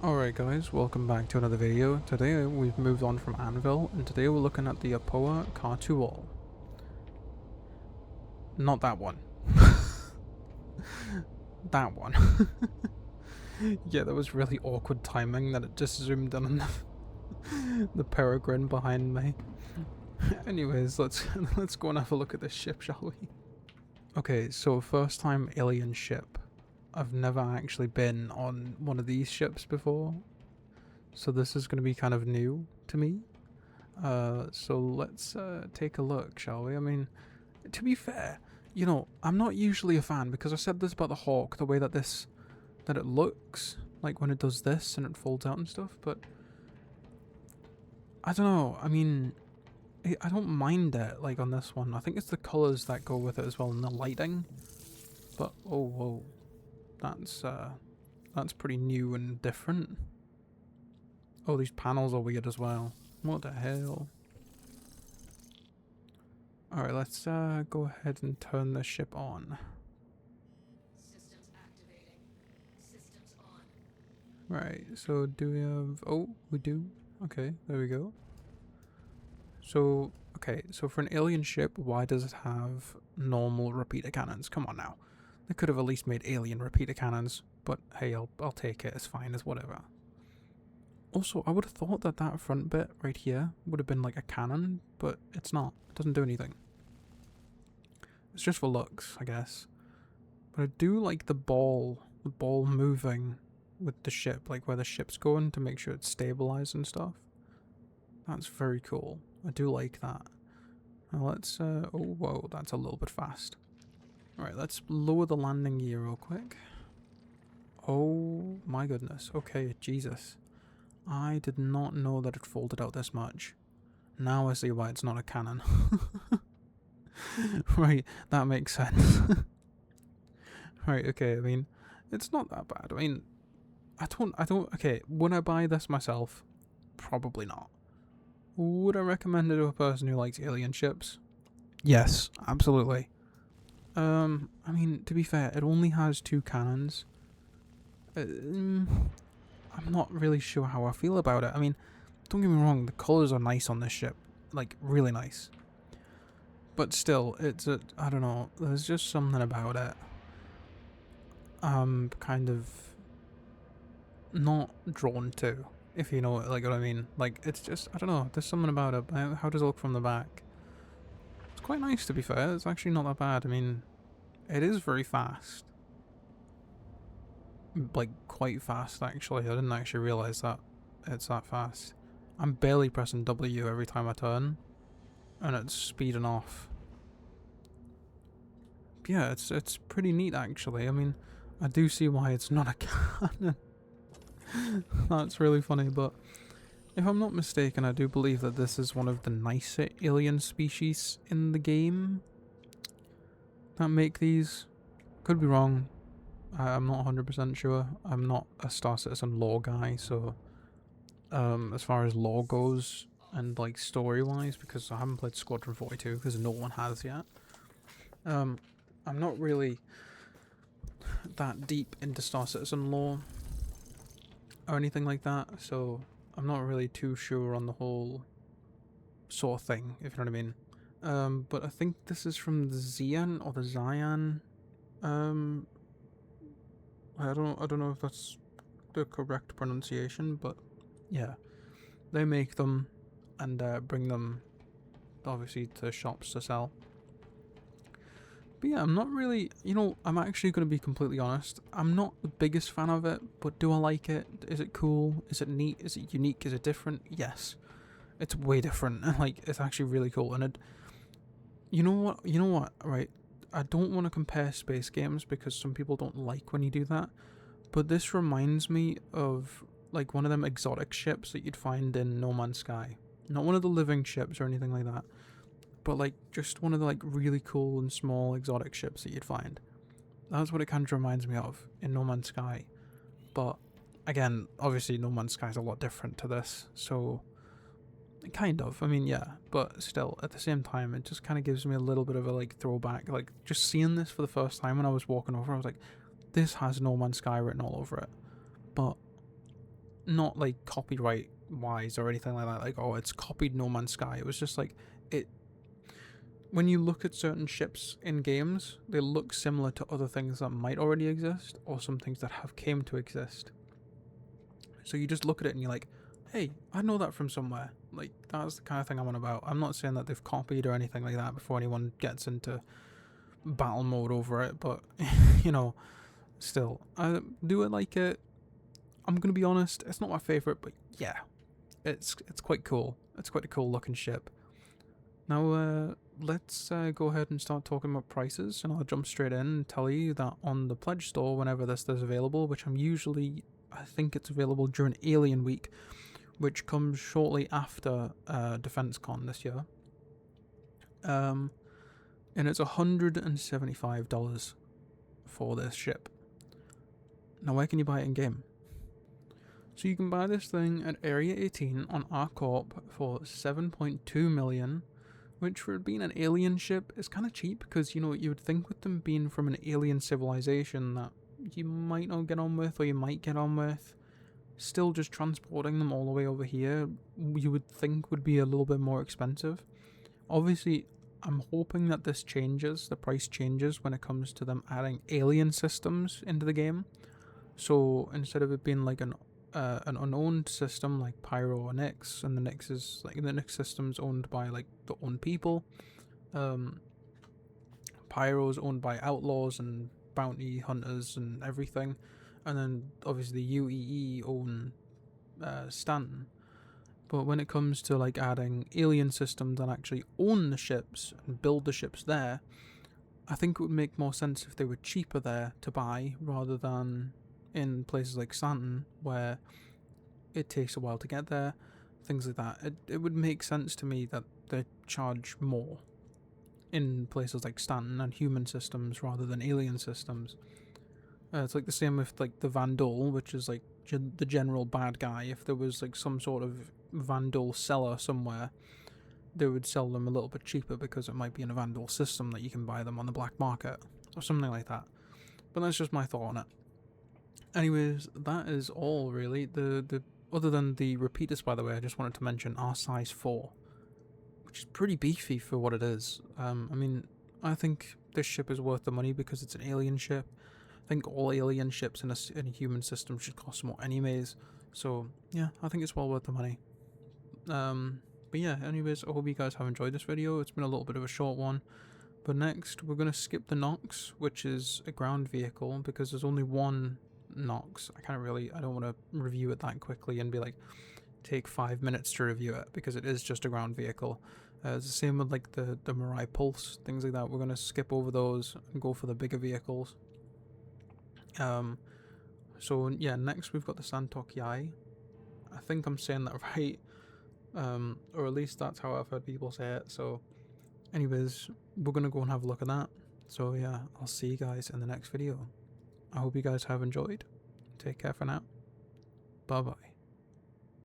Alright guys, welcome back to another video. Today we've moved on from Anvil, and today we're looking at the Apoa Khartu-Al. Not that one. That one. Yeah, that was really awkward timing that it just zoomed in on the peregrine behind me. Anyways, let's go and have a look at this ship, shall we? Okay, so first time alien ship. I've never actually been on one of these ships before, so this is going to be kind of new to me. So let's take a look, shall we? I mean, to be fair, you know, I'm not usually a fan because I said this about the Hawk, the way that it looks, like when it does this and it folds out and stuff, but I don't know, I mean, I don't mind it, like on this one. I think it's the colours that go with it as well and the lighting, but oh, whoa. That's pretty new and different. Oh, these panels are weird as well. What the hell? Alright, let's go ahead and turn the ship on. Systems activating. Systems on. Right, so do we have... Oh, we do. Okay, there we go. So, okay, so for an alien ship, why does it have normal repeater cannons? Come on now. They could have at least made alien repeater cannons, but hey, I'll take it, it's fine, it's whatever. Also, I would have thought that that front bit right here would have been like a cannon, but it's not. It doesn't do anything. It's just for looks, I guess. But I do like the ball moving with the ship, like where the ship's going to make sure it's stabilized and stuff. That's very cool. I do like that. Now let's, oh whoa, that's a little bit fast. Alright, let's lower the landing gear real quick. Oh my goodness. Okay, Jesus. I did not know that it folded out this much. Now I see why it's not a cannon. Right, that makes sense. Right, okay, I mean, it's not that bad. I mean, okay, would I buy this myself? Probably not. Would I recommend it to a person who likes alien ships? Yes, absolutely. I mean, to be fair, it only has 2 cannons. I'm not really sure how I feel about it. I mean, don't get me wrong, the colours are nice on this ship. Like, really nice. But still, I don't know, there's just something about it. Kind of not drawn to, if you know like what I mean. Like, it's just, I don't know, there's something about it. How does it look from the back? It's quite nice, to be fair. It's actually not that bad. I mean, it is very fast. Like, quite fast, actually. I didn't actually realise that it's that fast. I'm barely pressing W every time I turn, and it's speeding off. Yeah, it's pretty neat, actually. I mean, I do see why it's not a cannon. That's really funny, but if I'm not mistaken, I do believe that this is one of the nicer alien species in the game that make these. Could be wrong. I'm not 100% sure. I'm not a Star Citizen lore guy, so as far as lore goes and like story-wise, because I haven't played Squadron 42 because no one has yet. I'm not really that deep into Star Citizen lore or anything like that, so I'm not really too sure on the whole sort of thing, if you know what I mean. But I think this is from the Xian or the Xian. I don't know if that's the correct pronunciation, but yeah, they make them and bring them obviously to shops to sell. But yeah, I'm not really, you know, I'm actually going to be completely honest. I'm not the biggest fan of it, but do I like it? Is it cool? Is it neat? Is it unique? Is it different? Yes. It's way different. Like, it's actually really cool. And you know what, right? I don't want to compare space games because some people don't like when you do that. But this reminds me of, like, one of them exotic ships that you'd find in No Man's Sky. Not one of the living ships or anything like that, but like just one of the like really cool and small exotic ships that you'd find. That's what it kind of reminds me of in No Man's Sky. But again, obviously No Man's Sky is a lot different to this, so kind of. I mean, yeah, but still, at the same time, it just kind of gives me a little bit of a like throwback. Like just seeing this for the first time when I was walking over, I was like, this has No Man's Sky written all over it. But not like copyright wise or anything like that, like, oh, it's copied No Man's Sky. It was just like, it, when you look at certain ships in games, they look similar to other things that might already exist or some things that have came to exist. So you just look at it and you're like, hey, I know that from somewhere. Like, that's the kind of thing I'm on about. I'm not saying that they've copied or anything like that before anyone gets into battle mode over it, but you know, still, I do like it. I'm gonna be honest, it's not my favorite, but yeah, it's quite cool. It's quite a cool looking ship. Now, let's go ahead and start talking about prices, and I'll jump straight in and tell you that on the pledge store, whenever this is available, which I think it's available during Alien Week, which comes shortly after Defense Con this year. And it's $175 for this ship. Now, where can you buy it in game? So you can buy this thing at Area 18 on ArcCorp for 7.2 million, which for it being an alien ship is kind of cheap, because, you know, you would think with them being from an alien civilization that you might not get on with, or you might get on with, still just transporting them all the way over here, you would think would be a little bit more expensive. Obviously, I'm hoping that this changes, the price changes when it comes to them adding alien systems into the game. So instead of it being like an unowned system like Pyro or Nyx, and the Nyx is like, the Nyx system's owned by like the own people. Pyro's owned by outlaws and bounty hunters and everything, and then obviously the UEE own Stanton. But when it comes to like adding alien systems that actually own the ships and build the ships there, I think it would make more sense if they were cheaper there to buy rather than in places like Stanton, where it takes a while to get there, things like that. It would make sense to me that they charge more in places like Stanton and human systems rather than alien systems. It's like the same with like the Vandal, which is like the general bad guy. If there was like some sort of Vandal seller somewhere, they would sell them a little bit cheaper because it might be in a Vandal system that you can buy them on the black market or something like that. But that's just my thought on it. Anyways, that is all really. The other than the repeaters, by the way, I just wanted to mention our size 4, which is pretty beefy for what it is. I mean, I think this ship is worth the money because it's an alien ship. I think all alien ships in a human system should cost more anyways. So yeah, I think it's well worth the money. But yeah, anyways, I hope you guys have enjoyed this video. It's been a little bit of a short one. But next, we're going to skip the Nox, which is a ground vehicle, because there's only one Nox. I don't want to review it that quickly and be like, take 5 minutes to review it, because it is just a ground vehicle. It's the same with like the Mirai Pulse, things like that. We're going to skip over those and go for the bigger vehicles. So yeah, next we've got the Santok Yai. I think I'm saying that right, or at least that's how I've heard people say it. So anyways, we're going to go and have a look at that. So yeah, I'll see you guys in the next video. I hope you guys have enjoyed. Take care for now. Bye bye.